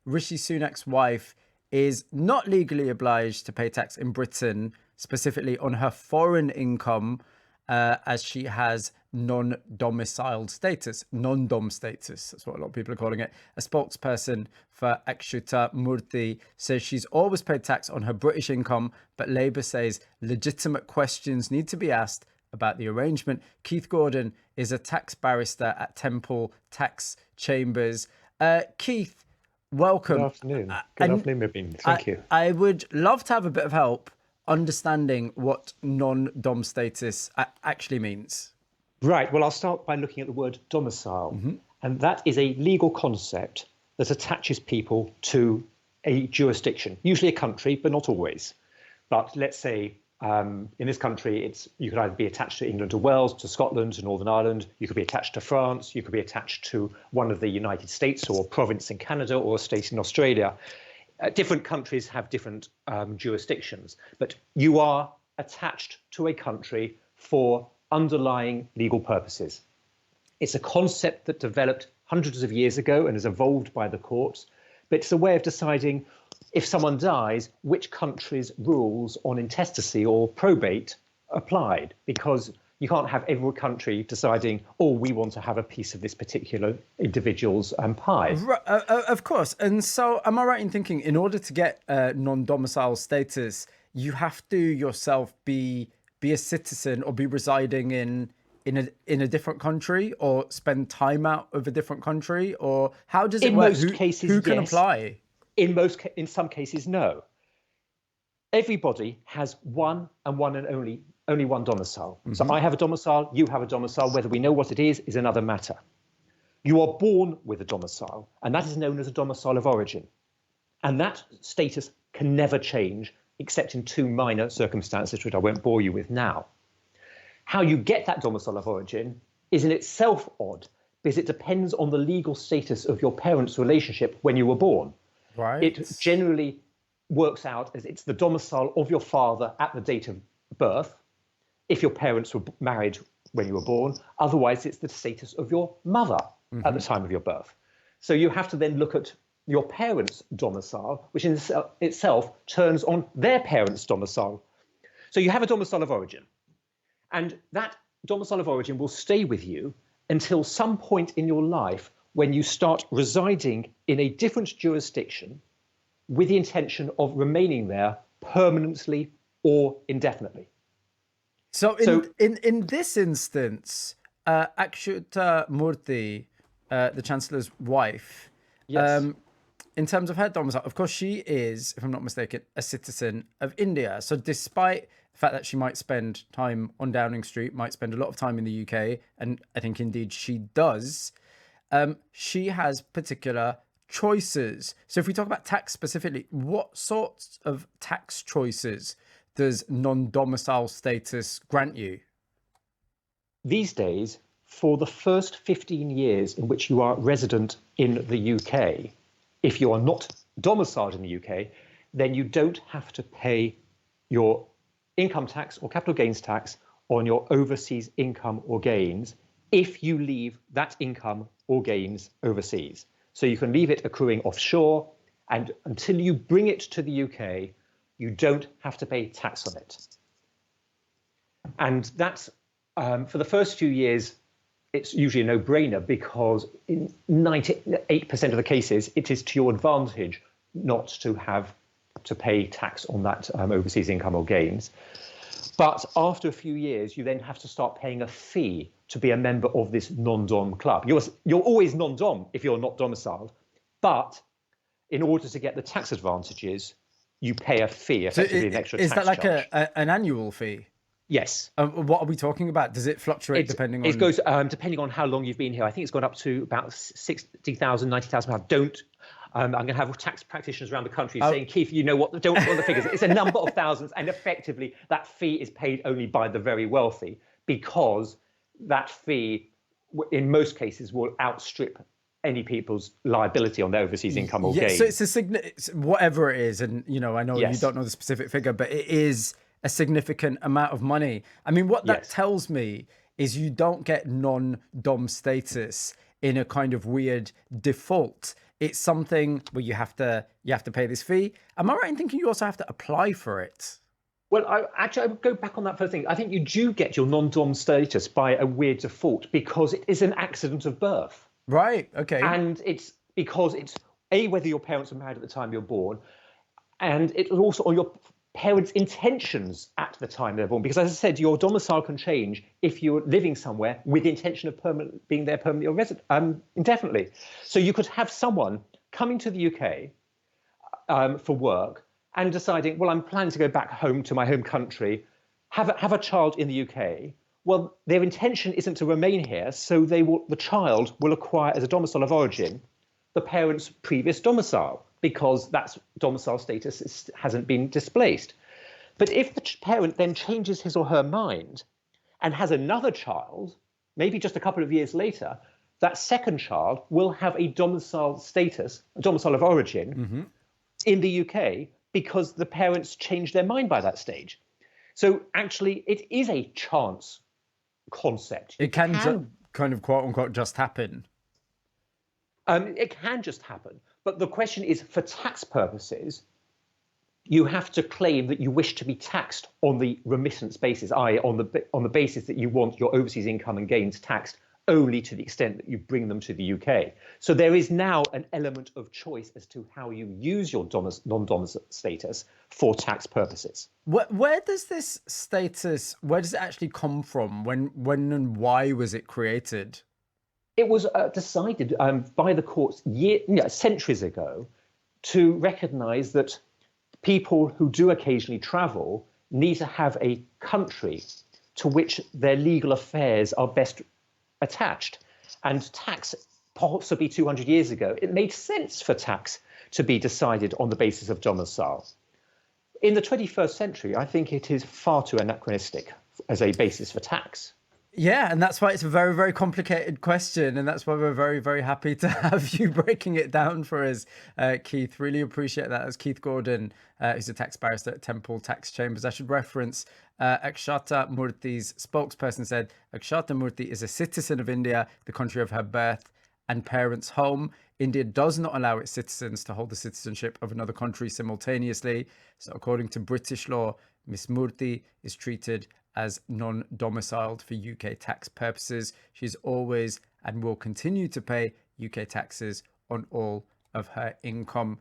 Rishi Sunak's wife is not legally obliged to pay tax in Britain, specifically on her foreign income, as she has non-domiciled status, non-dom status. That's what a lot of people are calling it. A spokesperson for Akshata Murty says she's always paid tax on her British income, but Labour says legitimate questions need to be asked about the arrangement. Keith Gordon is a tax barrister at Temple Tax Chambers. Keith, Good welcome. afternoon. Good And afternoon, Mubin. Thank you. I would love to have a bit of help understanding what non-dom status actually means. Right. Well, I'll start by looking at the word domicile. And that is a legal concept that attaches people to a jurisdiction, usually a country, but not always. But let's say in this country, you could either be attached to England or Wales, to Scotland, to Northern Ireland. You could be attached to France. You could be attached to one of the United States or a province in Canada or a state in Australia. Different countries have different jurisdictions, but you are attached to a country for underlying legal purposes. It's a concept that developed hundreds of years ago and has evolved by the courts, but it's a way of deciding if someone dies, which country's rules on intestacy or probate applied, because you can't have every country deciding, oh, we want to have a piece of this particular individual's pie. Of course. And so am I right in thinking in order to get non-domicile status, you have to yourself be a citizen or be residing in a different country or spend time out of a different country? Or how does it In work? most cases, who can yes. apply? In some cases, no. Everybody has one and only one domicile. So I have a domicile, you have a domicile. Whether we know what it is another matter. You are born with a domicile, and that is known as a domicile of origin. And that status can never change, except in two minor circumstances, which I won't bore you with now. How you get that domicile of origin is in itself odd, because it depends on the legal status of your parents' relationship when you were born. Right. It generally works out as it's the domicile of your father at the date of birth, if your parents were married when you were born. Otherwise, it's the status of your mother at the time of your birth. So you have to then look at your parents' domicile, which in itself turns on their parents' domicile. So you have a domicile of origin. And that domicile of origin will stay with you until some point in your life when you start residing in a different jurisdiction with the intention of remaining there permanently or indefinitely. So in this instance, Akshata Murty, the Chancellor's wife, Yes. in terms of her domicile, of course, she is, if I'm not mistaken, a citizen of India. So despite the fact that she might spend time on Downing Street, might spend a lot of time in the UK, and I think indeed she does, she has particular choices. So if we talk about tax specifically, what sorts of tax choices does non-domicile status grant you? These days, for the first 15 years in which you are resident in the UK, if you are not domiciled in the UK, then you don't have to pay your income tax or capital gains tax on your overseas income or gains if you leave that income or gains overseas. So you can leave it accruing offshore, and until you bring it to the UK, you don't have to pay tax on it. And that's, for the first few years, it's usually a no-brainer, because in 98% of the cases, it is to your advantage not to have to pay tax on that overseas income or gains. But after a few years, you then have to start paying a fee to be a member of this non-dom club. You're always non-dom if you're not domiciled, but in order to get the tax advantages, you pay a fee, effectively an extra tax charge. Is that like an annual fee? Yes. What are we talking about? Does it fluctuate depending on? It goes depending on how long you've been here. I think it's gone up to about 60,000, 90,000 pounds. I'm going to have tax practitioners around the country saying, Keith, you know what? Don't want the figures. It's a number of thousands, and effectively that fee is paid only by the very wealthy, because that fee, in most cases, will outstrip any people's liability on their overseas income or gain. So it's whatever it is, and I know you don't know the specific figure, but it is a significant amount of money. I mean, what that tells me is you don't get non-dom status in a kind of weird default. it's something where you have to pay this fee. Am I right in thinking you also have to apply for it? Well, I would go back on that first thing. I think you do get your non-dom status by a weird default because it is an accident of birth. Right. Okay. And it's because it's A, whether your parents were married at the time you're born, and it's also on your parents' intentions at the time they're born. Because as I said, your domicile can change if you're living somewhere with the intention of being there permanently or indefinitely. So you could have someone coming to the UK for work and deciding, well, I'm planning to go back home to my home country, have a child in the UK. Well, their intention isn't to remain here, so the child will acquire as a domicile of origin the parent's previous domicile, because that domicile status hasn't been displaced. But if the parent then changes his or her mind and has another child, maybe just a couple of years later, that second child will have a domicile status, a domicile of origin in the UK, because the parents changed their mind by that stage. So actually, it is a chance concept. It can kind of quote unquote just happen. It can just happen. But the question is, for tax purposes, you have to claim that you wish to be taxed on the remittance basis, i.e. on the basis that you want your overseas income and gains taxed only to the extent that you bring them to the UK. So there is now an element of choice as to how you use your non-dom status for tax purposes. Where does this status, where does it actually come from? When and why was it created? It was decided by the courts centuries ago to recognise that people who do occasionally travel need to have a country to which their legal affairs are best attached. And tax, possibly 200 years ago, it made sense for tax to be decided on the basis of domicile. In the 21st century, I think it is far too anachronistic as a basis for tax. Yeah, and that's why it's a very, very complicated question. And that's why we're very, very happy to have you breaking it down for us, Keith. Really appreciate that. As Keith Gordon, who's a tax barrister at Temple Tax Chambers. I should reference Akshata Murty's spokesperson said, Akshata Murty is a citizen of India, the country of her birth and parents' home. India does not allow its citizens to hold the citizenship of another country simultaneously. So according to British law, Miss Murty is treated as non-domiciled for UK tax purposes. She's always and will continue to pay UK taxes on all of her income.